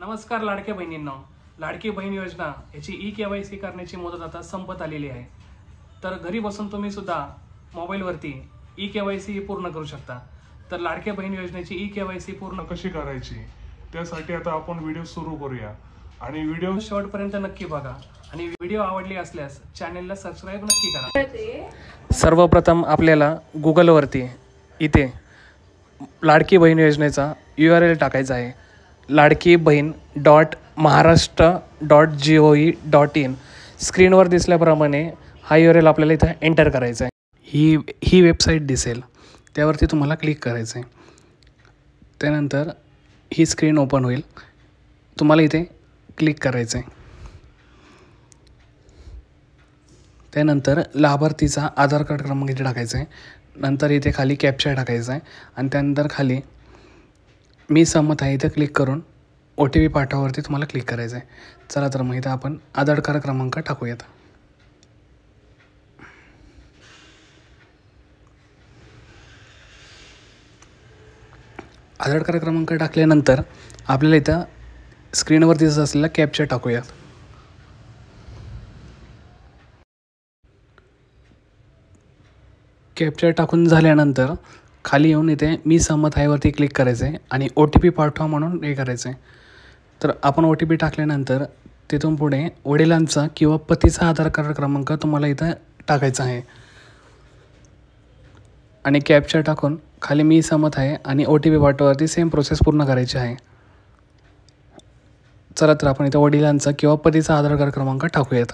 नमस्कार लाडक्या बहिणींनो, लाडकी बहीण योजना याची ई-KYC करण्याची मुदत आता संपत आलेली आहे। तर घरी बसून तुम्ही सुद्धा मोबाईलवरती ई-KYC पूर्ण करू शकता। तर लाडक्या बहीण योजनेची ई-KYC पूर्ण कशी करायची त्यासाठी आता आपण व्हिडिओ सुरू करूया आणि व्हिडिओ शेवटपर्यंत नक्की बघा आणि व्हिडिओ आवडली असल्यास चॅनलला सबस्क्राइब नक्की करा। सर्वप्रथम आपल्याला गुगलवरती इथे लाडकी बहीण योजनेचा URL टाकायचा आहे, ladkibahn.maharashtra.gov.in। स्क्रीनवर दिसल्याप्रमाणे हा URL आपल्याला इथं एंटर करायचा आहे। ही वेबसाईट दिसेल, त्यावरती तुम्हाला क्लिक करायचं आहे। त्यानंतर ही स्क्रीन ओपन होईल, तुम्हाला इथे क्लिक करायचं आहे। त्यानंतर लाभार्थीचा आधार कार्ड क्रमांक इथे टाकायचा आहे। नंतर इथे खाली कॅप्चा टाकायचा आहे आणि त्यानंतर खाली मी सहमत आहे इथे क्लिक करून OTP पाठवावरती तुम्हाला क्लिक करायचं आहे। चला तर मग इथं आपण आधार कार्ड क्रमांक टाकूयात। आधार कार्ड क्रमांक टाकल्यानंतर आपल्याला इथं स्क्रीनवर दिसत असलेला कॅप्चा टाकूयात। कॅप्चा टाकून झाल्यानंतर खाली येऊन इथे मी सहमत आहे वरती क्लिक करायचं आहे आणि OTP पाठवा म्हणून हे करायचं आहे। तर आपण OTP टाकल्यानंतर तिथून पुढे वडिलांचा किंवा पतीचा आधार कार्ड क्रमांक तुम्हाला इथं टाकायचा आहे आणि कॅप्चा टाकून खाली मी सहमत आहे आणि OTP पाठवावरती सेम प्रोसेस पूर्ण करायची आहे। चला तर आपण इथं वडिलांचा किंवा पतीचा आधार कार्ड क्रमांक टाकूयात।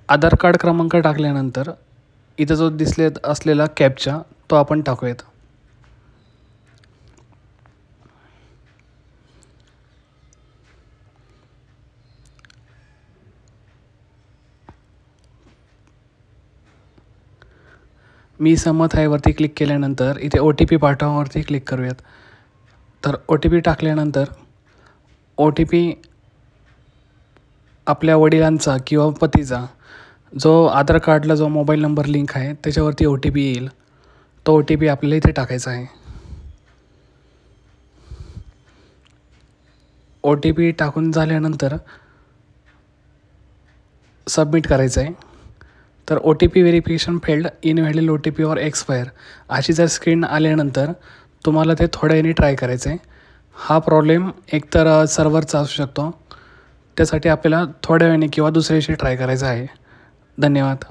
आधार कार्ड क्रमांक टाकल्यानंतर इथं जो असलेला कॅप्चा तो आपण टाकूयात। मी सहमत आहे वरती क्लिक केल्यानंतर इथे OTP पाठवावरती क्लिक करूयात। तर OTP टाकल्यानंतर OTP आपल्या वडिलांचा किंवा पतीचा जो आधार कार्डला जो मोबाईल नंबर लिंक आहे त्याच्यावरती OTP येईल, तो OTP आपल्याला इथे टाकायचा आहे। OTP टाकून झाल्यानंतर सबमिट करायचं आहे। तर OTP verification failed, invalid OTP और एक्सपायर अशी जर स्क्रीन आल्यानंतर तुम्हाला ते थोड्या वेळाने ट्राय करायचं आहे। हा प्रॉब्लेम एकतर सर्व्हरचा असू शकतो, त्यासाठी आपल्याला थोड्या वेळाने किंवा दुसऱ्या दिवशी ट्राय करायचा आहे। धन्यवाद।